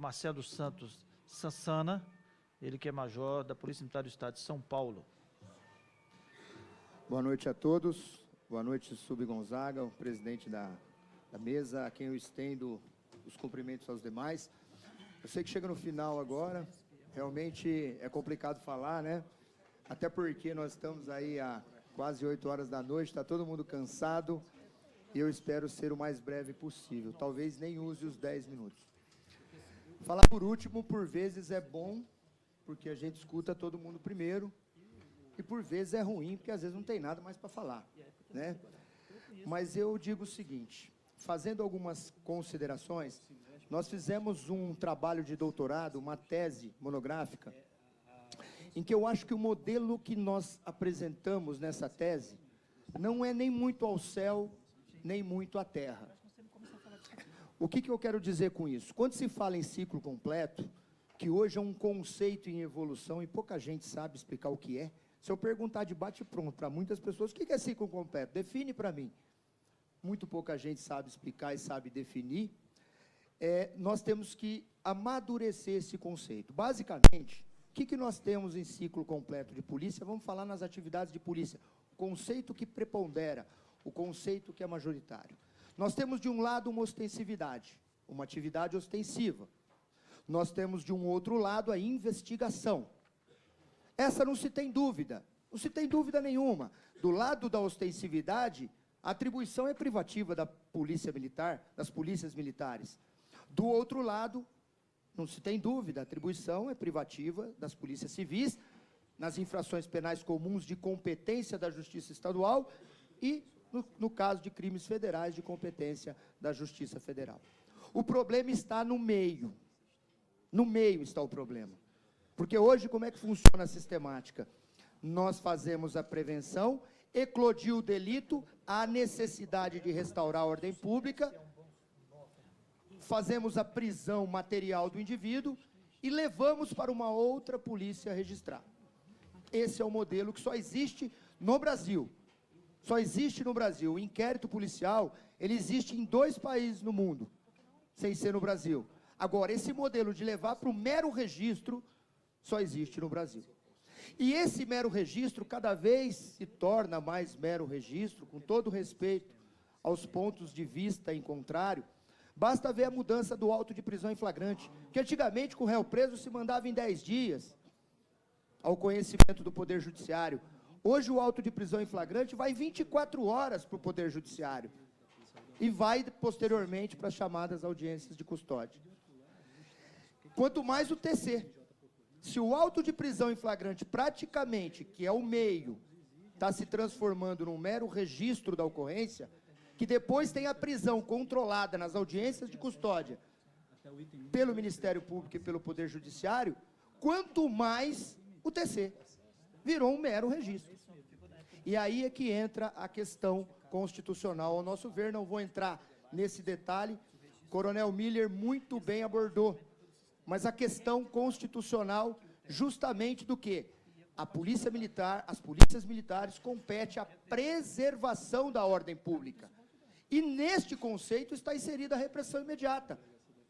Marcelo Santos Sassana, ele que é major da Polícia Militar do Estado de São Paulo. Boa noite a todos. Boa noite, Sub Gonzaga, o presidente da mesa, a quem eu estendo os cumprimentos aos demais. Eu sei que chega no final agora, realmente é complicado falar, né? Até porque nós estamos aí há quase 8 horas da noite, está todo mundo cansado, e eu espero ser o mais breve possível. Talvez nem use os 10 minutos. Falar por último, por vezes é bom, porque a gente escuta todo mundo primeiro, e por vezes é ruim, porque às vezes não tem nada mais para falar, né? Mas eu digo o seguinte, fazendo algumas considerações, nós fizemos um trabalho de doutorado, uma tese monográfica, em que eu acho que o modelo que nós apresentamos nessa tese não é nem muito ao céu, nem muito à terra. O que eu quero dizer com isso? Quando se fala em ciclo completo, que hoje é um conceito em evolução e pouca gente sabe explicar o que é, se eu perguntar de bate-pronto para muitas pessoas, o que é ciclo completo? Define para mim. Muito pouca gente sabe explicar e sabe definir. Nós temos que amadurecer esse conceito. Basicamente, o que nós temos em ciclo completo de polícia? Vamos falar nas atividades de polícia. O conceito que prepondera, o conceito que é majoritário. Nós temos, de um lado, uma ostensividade, uma atividade ostensiva. Nós temos, de um outro lado, a investigação. Essa não se tem dúvida nenhuma. Do lado da ostensividade, a atribuição é privativa da polícia militar, das polícias militares. Do outro lado, não se tem dúvida, a atribuição é privativa das polícias civis, nas infrações penais comuns de competência da Justiça Estadual e, no caso de crimes federais, de competência da Justiça Federal. O problema está no meio. No meio está o problema. Porque hoje, como é que funciona a sistemática? Nós fazemos a prevenção, eclodiu o delito, há necessidade de restaurar a ordem pública, fazemos a prisão material do indivíduo e levamos para uma outra polícia registrar. Esse é o modelo que só existe no Brasil. Só existe no Brasil. O inquérito policial, ele existe em 2 países no mundo, sem ser no Brasil. Agora, esse modelo de levar para o mero registro, só existe no Brasil. E esse mero registro cada vez se torna mais mero registro, com todo respeito aos pontos de vista em contrário. Basta ver a mudança do auto de prisão em flagrante, que antigamente com o réu preso se mandava em 10 dias ao conhecimento do Poder Judiciário. Hoje o auto de prisão em flagrante vai 24 horas para o Poder Judiciário e vai posteriormente para as chamadas audiências de custódia. Quanto mais o TC. Se o auto de prisão em flagrante praticamente, que é o meio, está se transformando num mero registro da ocorrência, que depois tem a prisão controlada nas audiências de custódia pelo Ministério Público e pelo Poder Judiciário, quanto mais o TC. Virou um mero registro. E aí é que entra a questão constitucional. Ao nosso ver, não vou entrar nesse detalhe, o Coronel Miller muito bem abordou, mas a questão constitucional justamente do quê? A polícia militar, as polícias militares compete a preservação da ordem pública. E neste conceito está inserida a repressão imediata,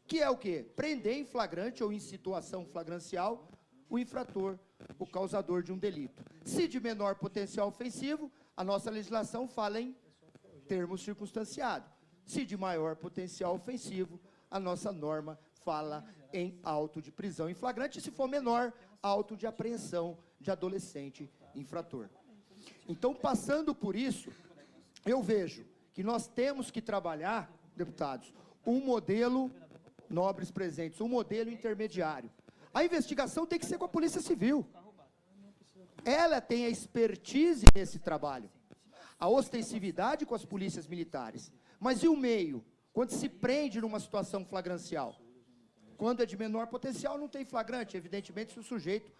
que é o quê? Prender em flagrante ou em situação flagrancial o infrator, o causador de um delito. Se de menor potencial ofensivo, a nossa legislação fala em termo circunstanciado. Se de maior potencial ofensivo, a nossa norma fala em auto de prisão em flagrante, e se for menor, auto de apreensão de adolescente infrator. Então, passando por isso, eu vejo que nós temos que trabalhar, deputados, um modelo, nobres presentes, um modelo intermediário. A investigação tem que ser com a Polícia Civil. Ela tem a expertise nesse trabalho. A ostensividade com as polícias militares. Mas e o meio? Quando se prende numa situação flagrancial? Quando é de menor potencial, não tem flagrante, evidentemente, se o sujeito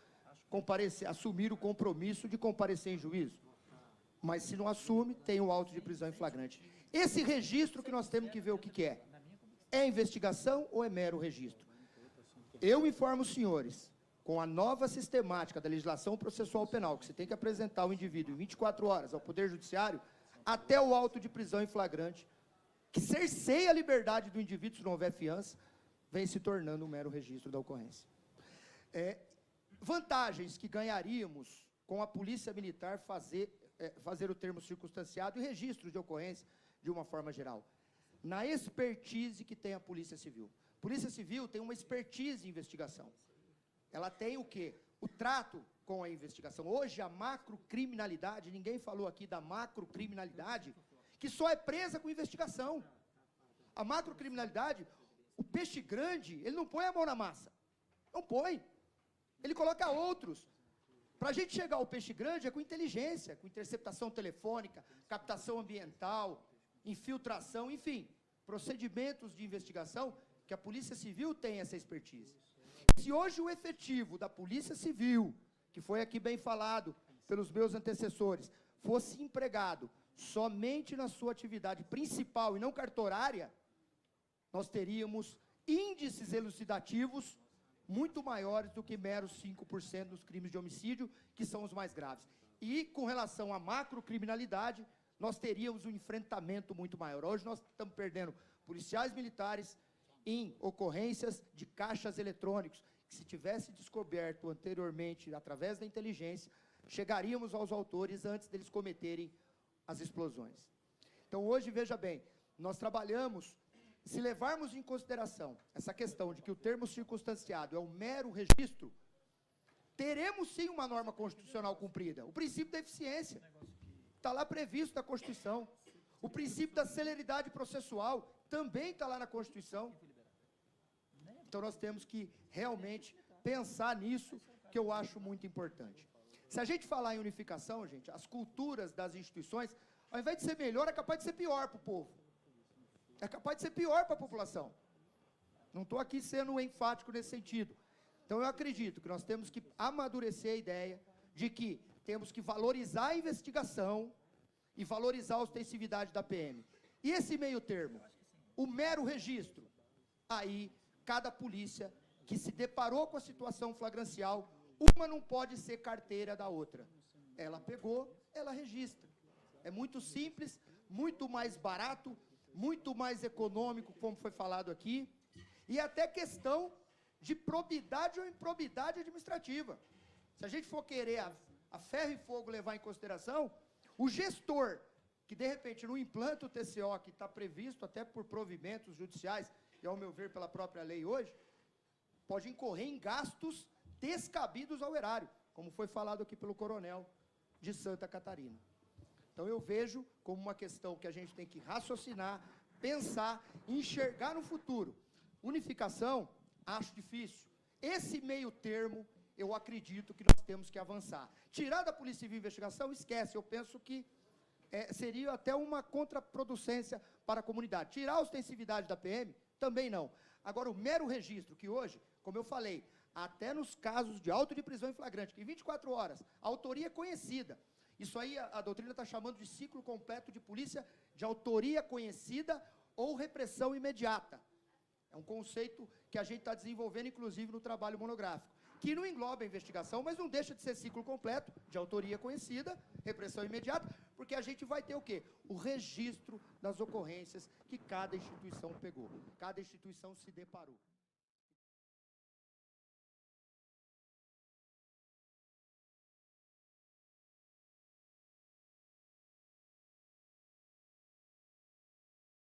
assumir o compromisso de comparecer em juízo. Mas se não assume, tem o auto de prisão em flagrante. Esse registro que nós temos que ver o que é. É investigação ou é mero registro? Eu informo os senhores, com a nova sistemática da legislação processual penal, que você tem que apresentar o indivíduo em 24 horas ao Poder Judiciário, até o auto de prisão em flagrante, que cerceia a liberdade do indivíduo se não houver fiança, vem se tornando um mero registro da ocorrência. Vantagens que ganharíamos com a Polícia Militar fazer o termo circunstanciado e registro de ocorrência de uma forma geral. Na expertise que tem a Polícia Civil. Polícia Civil tem uma expertise em investigação. Ela tem o quê? O trato com a investigação. Hoje, a macrocriminalidade, ninguém falou aqui da macrocriminalidade, que só é presa com investigação. A macrocriminalidade, o peixe grande, ele não põe a mão na massa. Não põe. Ele coloca outros. Para a gente chegar ao peixe grande é com inteligência, com interceptação telefônica, captação ambiental, infiltração, enfim, procedimentos de investigação que a Polícia Civil tem essa expertise. Se hoje o efetivo da Polícia Civil, que foi aqui bem falado pelos meus antecessores, fosse empregado somente na sua atividade principal e não cartorária, nós teríamos índices elucidativos muito maiores do que meros 5% dos crimes de homicídio, que são os mais graves. E, com relação à macrocriminalidade, nós teríamos um enfrentamento muito maior. Hoje nós estamos perdendo policiais militares em ocorrências de caixas eletrônicos, que se tivesse descoberto anteriormente, através da inteligência, chegaríamos aos autores antes deles cometerem as explosões. Então, hoje, veja bem, nós trabalhamos, se levarmos em consideração essa questão de que o termo circunstanciado é um mero registro, teremos sim uma norma constitucional cumprida. O princípio da eficiência está lá previsto na Constituição. O princípio da celeridade processual também está lá na Constituição. Então, nós temos que realmente pensar nisso, que eu acho muito importante. Se a gente falar em unificação, gente, as culturas das instituições, ao invés de ser melhor, é capaz de ser pior para o povo. É capaz de ser pior para a população. Não estou aqui sendo enfático nesse sentido. Então, eu acredito que nós temos que amadurecer a ideia de que temos que valorizar a investigação e valorizar a ostensividade da PM. E esse meio termo, o mero registro, aí cada polícia que se deparou com a situação flagrancial, uma não pode ser carteira da outra. Ela pegou, ela registra. É muito simples, muito mais barato, muito mais econômico, como foi falado aqui, e até questão de probidade ou improbidade administrativa. Se a gente for querer a ferro e fogo levar em consideração, o gestor, que de repente não implanta o TCO, que está previsto até por provimentos judiciais, e ao meu ver pela própria lei hoje, pode incorrer em gastos descabidos ao erário, como foi falado aqui pelo coronel de Santa Catarina. Então eu vejo como uma questão que a gente tem que raciocinar, pensar, enxergar no futuro. Unificação, acho difícil. Esse meio termo, eu acredito que nós temos que avançar. Tirar da Polícia Civil investigação, esquece, eu penso que seria até uma contraproducência para a comunidade. Tirar a ostensividade da PM, também não. Agora, o mero registro, que hoje, como eu falei, até nos casos de auto de prisão em flagrante, que em 24 horas, a autoria é conhecida. Isso aí a doutrina está chamando de ciclo completo de polícia de autoria conhecida ou repressão imediata. É um conceito que a gente está desenvolvendo, inclusive, no trabalho monográfico, que não engloba a investigação, mas não deixa de ser ciclo completo de autoria conhecida, repressão imediata, porque a gente vai ter o quê? O registro das ocorrências que cada instituição pegou, cada instituição se deparou.